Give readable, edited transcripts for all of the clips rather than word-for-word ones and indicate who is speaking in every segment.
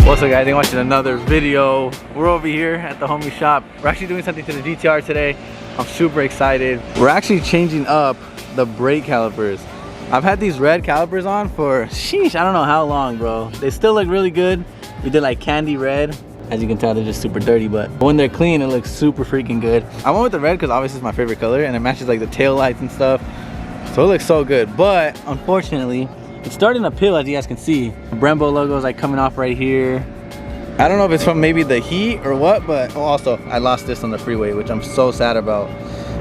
Speaker 1: What's up, guys? You're watching another video. We're over here at the homie shop. We're actually doing something to the GTR today. I'm super excited. We're actually changing up the brake calipers. I've had these red calipers on for sheesh, I don't know how long, bro. They still look really good. We did like candy red. As you can tell, they're just super dirty, but when they're clean, it looks super freaking good. I went with the red because obviously it's my favorite color and it matches like the tail lights and stuff. So it looks so good, but unfortunately, it's starting to peel, as you guys can see. The Brembo logo is like coming off right here. I don't know if it's from maybe the heat or what, but also I lost this on the freeway, which I'm so sad about.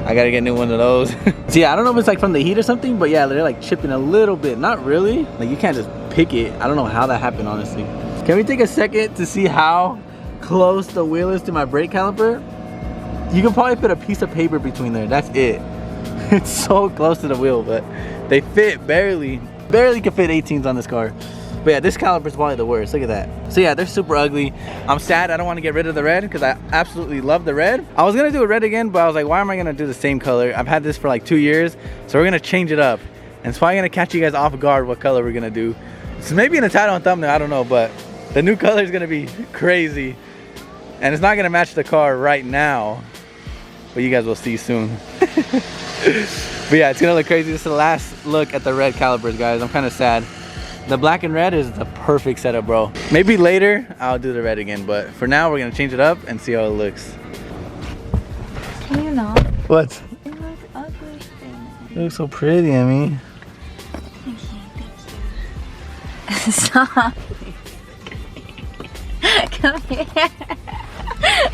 Speaker 1: I gotta get a new one of those. So yeah, I don't know if it's like from the heat or something, but yeah, they're like chipping a little bit. Not really, like you can't just pick it. I don't know how that happened, honestly. Can we take a second to see how close the wheel is to my brake caliper? You can probably put a piece of paper between there, that's it. It's so close to the wheel, but they fit barely. Barely could fit 18s on this car. But yeah, this caliper is probably the worst. Look at that. So yeah, they're super ugly. I'm sad I don't want to get rid of the red because I absolutely love the red. I was gonna do it red again, but I was like, why am I gonna do the same color? I've had this for like 2 years, so we're gonna change it up. And it's probably gonna catch you guys off guard what color we're gonna do. So maybe in the title and thumbnail, I don't know, but the new color is gonna be crazy. And it's not gonna match the car right now, but you guys will see soon. But yeah, it's gonna look crazy. This is the last look at the red calipers, guys. I'm kind of sad. The black and red is the perfect setup, bro. Maybe later I'll do the red again, but for now we're gonna change it up and see how it looks.
Speaker 2: Can you not?
Speaker 1: What?
Speaker 2: You look ugly.
Speaker 1: You look so pretty, I mean.
Speaker 2: Thank you. Stop. Come here.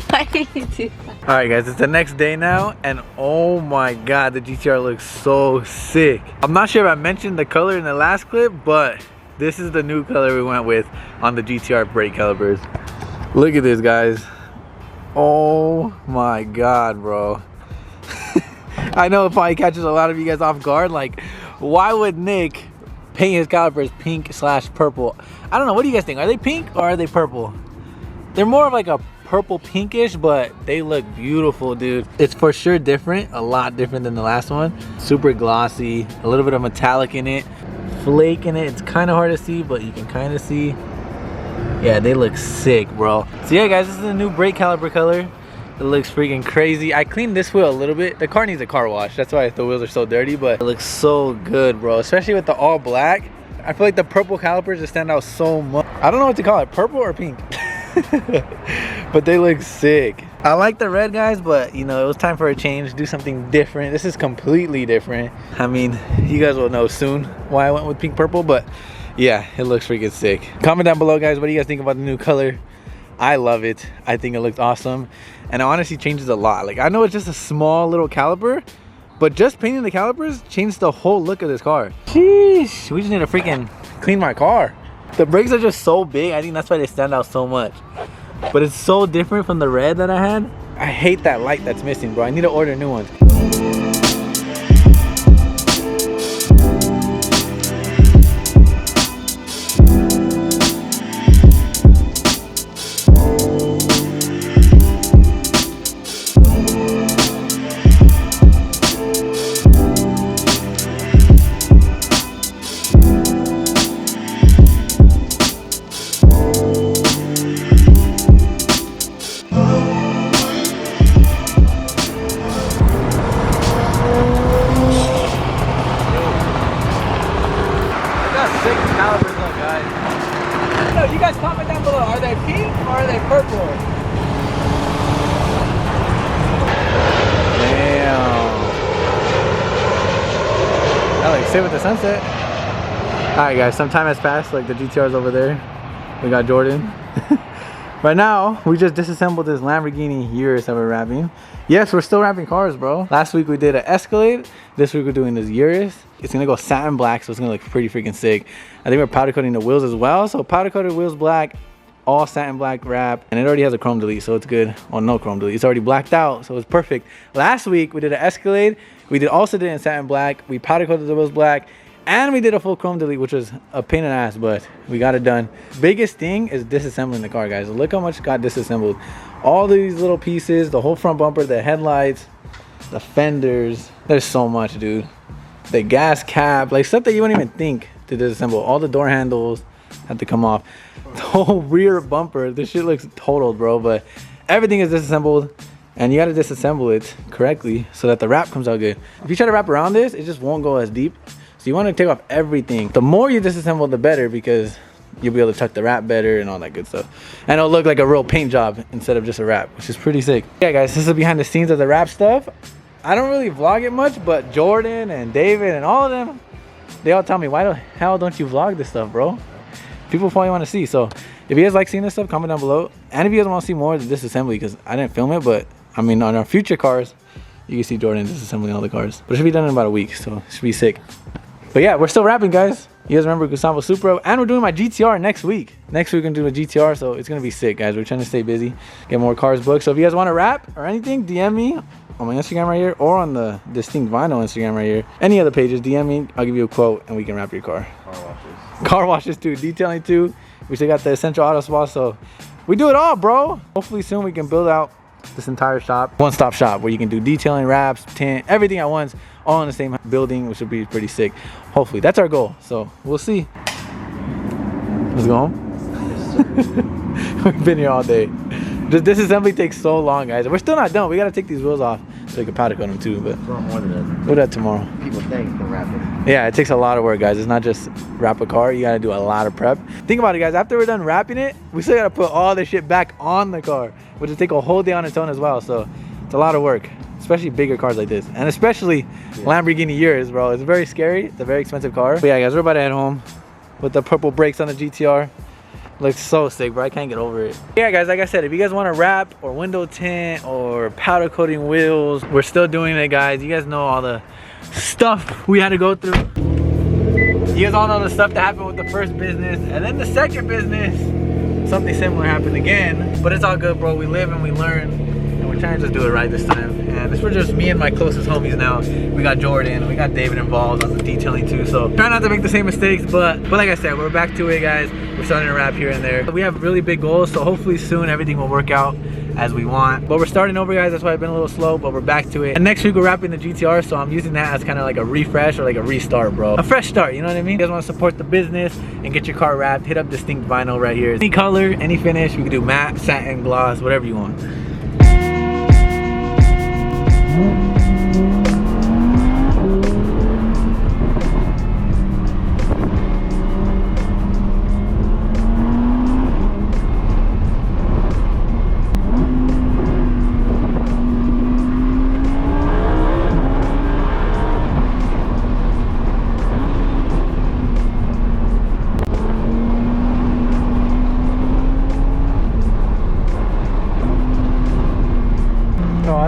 Speaker 2: Why do you do that?
Speaker 1: All right, guys, it's the next day now, and oh my God, the GTR looks so sick. I'm not sure if I mentioned the color in the last clip, but this is the new color we went with on the GTR brake calipers. Look at this, guys. Oh my God, bro. I know it probably catches a lot of you guys off guard. Like, why would Nick paint his calipers pink/purple? I don't know. What do you guys think? Are they pink or are they purple? They're more of like a purple pinkish, but they look beautiful, dude. It's for sure different, a lot different than the last one. Super glossy, a little bit of metallic in it, flake in it. It's kind of hard to see, but you can kind of see. Yeah, they look sick, bro. So yeah, guys, this is the new brake caliper color. It looks freaking crazy. I cleaned this wheel a little bit. The car needs a car wash, that's why the wheels are so dirty, but it looks so good, bro, especially with the all black. I feel like the purple calipers just stand out so much. I don't know what to call it, purple or pink. But they look sick. I like the red, guys, but you know, it was time for a change, do something different. This is completely different. I mean, you guys will know soon why I went with pink purple, but yeah, it looks freaking sick. Comment down below, guys, what do you guys think about the new color? I love it. I think it looks awesome, and it honestly changes a lot. Like, I know it's just a small little caliper, but just painting the calipers changed the whole look of this car. Sheesh, we just need to freaking clean my car. The brakes are just so big. I think that's why they stand out so much. But it's so different from the red that I had. I hate that light that's missing, bro. I need to order new ones. You guys comment down below, are they pink or are they purple? Damn. I like sit with the sunset. Alright guys, some time has passed, like the GTR's over there. We got Jordan. Right now, we just disassembled this Lamborghini Urus that we're wrapping. Yes, we're still wrapping cars, bro. Last week we did an Escalade. This week we're doing this Urus. It's gonna go satin black, so it's gonna look pretty freaking sick. I think we're powder coating the wheels as well. So powder coated wheels black, all satin black wrap, and it already has a chrome delete, so it's good. Well, no chrome delete, it's already blacked out, so it's perfect. Last week we did an Escalade. We also did it in satin black. We powder coated the wheels black, and we did a full chrome delete, which was a pain in the ass, but we got it done. Biggest thing is disassembling the car, guys. Look how much got disassembled. All these little pieces, the whole front bumper, the headlights, the fenders. There's so much, dude. The gas cap, like stuff that you wouldn't even think to disassemble. All the door handles, had to come off. The whole rear bumper, this shit looks totaled, bro, but everything is disassembled, and you gotta disassemble it correctly so that the wrap comes out good. If you try to wrap around this, it just won't go as deep. So you want to take off everything. The more you disassemble, the better, because you'll be able to tuck the wrap better and all that good stuff. And it'll look like a real paint job instead of just a wrap, which is pretty sick. Yeah, guys, this is behind the scenes of the wrap stuff. I don't really vlog it much, but Jordan and David and all of them, they all tell me, why the hell don't you vlog this stuff, bro? People probably want to see. So if you guys like seeing this stuff, comment down below. And if you guys want to see more of the disassembly, because I didn't film it, but I mean, on our future cars, you can see Jordan disassembling all the cars. But it should be done in about a week, so it should be sick. But yeah, we're still wrapping, guys. You guys remember Gustavo Supra, and we're doing my GTR next week. Next week we're gonna do a GTR, so it's gonna be sick, guys. We're trying to stay busy, get more cars booked. So if you guys want to wrap or anything, DM me on my Instagram right here, or on the Distinct Vinyl Instagram right here. Any other pages, DM me. I'll give you a quote, and we can wrap your car. Car washes too, detailing too. We still got the Essential Auto Spa, so we do it all, bro. Hopefully soon we can build out this entire shop, one-stop shop, where you can do detailing, wraps, tint, everything at once, all in the same building, which would be pretty sick. Hopefully, that's our goal. So we'll see. Let's go home. We've been here all day. This disassembly takes so long, guys. We're still not done. We gotta take these wheels off so we can powder coat them too. But we'll do that tomorrow.
Speaker 3: People think for wrapping.
Speaker 1: Yeah, it takes a lot of work, guys. It's not just wrap a car. You gotta do a lot of prep. Think about it, guys. After we're done wrapping it, we still gotta put all this shit back on the car, which will take a whole day on its own as well. So it's a lot of work, especially bigger cars like this, and especially Lamborghini Urus, bro. It's very scary. It's a very expensive car. But yeah, guys, we're about to head home with the purple brakes on the GTR. Looks so sick, bro. I can't get over it. Yeah, guys, like I said, if you guys want to wrap or window tint or powder coating wheels, we're still doing it, guys. You guys know all the stuff we had to go through. You guys all know the stuff that happened with the first business, and then the second business, something similar happened again. But it's all good, bro. We live and we learn, and we're trying to just do it right this time. And this was just me and my closest homies now. We got Jordan, we got David involved on the detailing too. So try not to make the same mistakes, but like I said, we're back to it, guys. We're starting to wrap here and there. We have really big goals, so hopefully soon everything will work out as we want. But we're starting over, guys. That's why I've been a little slow, but we're back to it. And next week we're wrapping the GTR, so I'm using that as kind of like a refresh or like a restart, bro. A fresh start, you know what I mean? You guys want to support the business and get your car wrapped, hit up Distinct Vinyl right here. Any color, any finish, we can do matte, satin, gloss, whatever you want.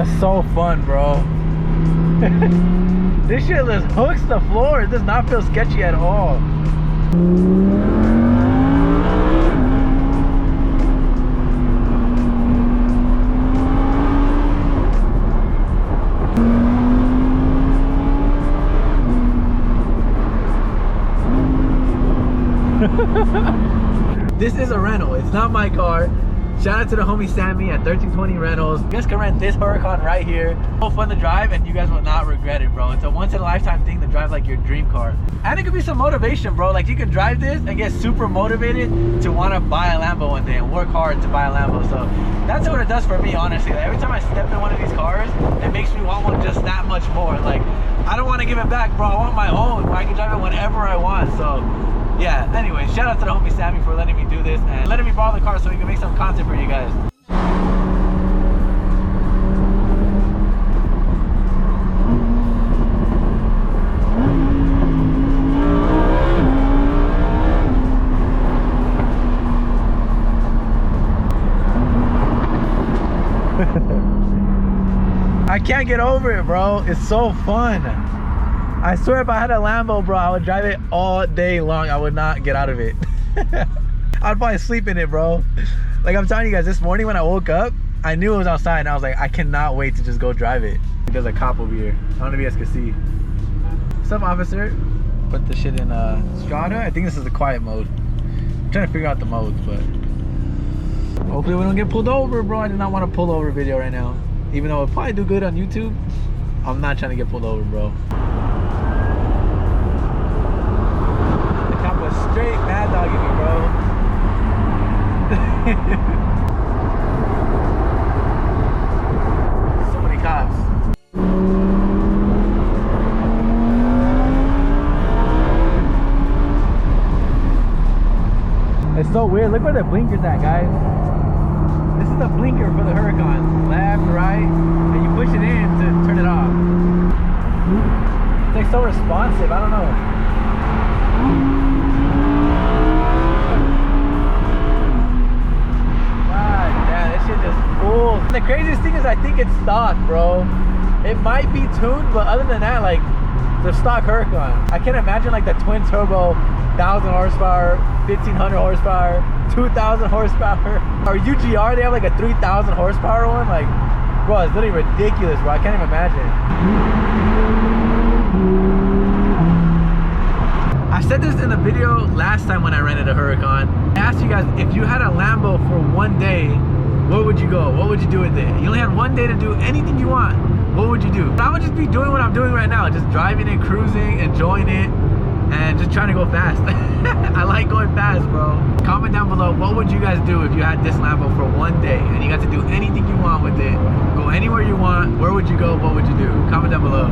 Speaker 1: That's so fun, bro. This shit just hooks the floor. It does not feel sketchy at all. This is a rental. It's not my car. Shout out to the homie Sammy at 1320 Rentals. You guys can rent this Huracan right here. So fun to drive, and you guys will not regret it, bro. It's a once-in-a-lifetime thing to drive like your dream car. And it could be some motivation, bro. Like, you can drive this and get super motivated to want to buy a Lambo one day and work hard to buy a Lambo. So that's what it does for me, honestly. Like, every time I step in one of these cars, it makes me want one just that much more. Like, I don't want to give it back, bro. I want my own where I can drive it whenever I want. So yeah, anyway, shout out to the homie Sammy for letting me do this and letting me borrow the car so we can make some content for you guys. I can't get over it, bro. It's so fun. I swear if I had a Lambo, bro, I would drive it all day long. I would not get out of it. I'd probably sleep in it, bro. Like, I'm telling you guys, this morning when I woke up, I knew it was outside and I was like, I cannot wait to just go drive it. There's a cop over here. I don't know if you guys can see. What's up, officer? Put the shit in Strata. I think this is the quiet mode. I'm trying to figure out the modes, but hopefully we don't get pulled over, bro. I do not want a pull over video right now. Even though it'll probably do good on YouTube, I'm not trying to get pulled over, bro. Straight mad dogging me, bro. So many cops. It's so weird. Look where the blinker's at, guys. This is the blinker for the Huracan. Left, right, and you push it in to turn it off. It's like so responsive. I don't know. God damn, this shit just fools. The craziest thing is I think it's stock, bro. It might be tuned, but other than that, like, the stock Huracan. I can't imagine like the twin turbo, 1,000 horsepower, 1,500 horsepower, 2,000 horsepower. Or UGR, they have like a 3,000 horsepower one. Like, bro, it's literally ridiculous, bro. I can't even imagine. I said this in the video last time when I rented a Huracan. I asked you guys, if you had a Lambo for one day, where would you go? What would you do with it? You only had one day to do anything you want. What would you do? I would just be doing what I'm doing right now. Just driving it, cruising, enjoying it, and just trying to go fast. I like going fast, bro. Comment down below, what would you guys do if you had this Lambo for one day and you got to do anything you want with it? Go anywhere you want. Where would you go? What would you do? Comment down below.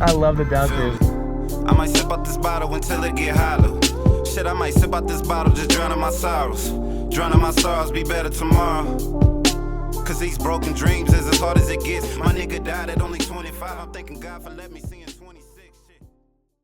Speaker 1: I love the downstairs.
Speaker 3: I might sip out this bottle until it get hollow. Shit, I might sip out this bottle, just drowning my sorrows. Drowning my sorrows, be better tomorrow. Cause these broken dreams is as hard as it gets. My nigga died at only 25. I'm thanking God for letting me see it.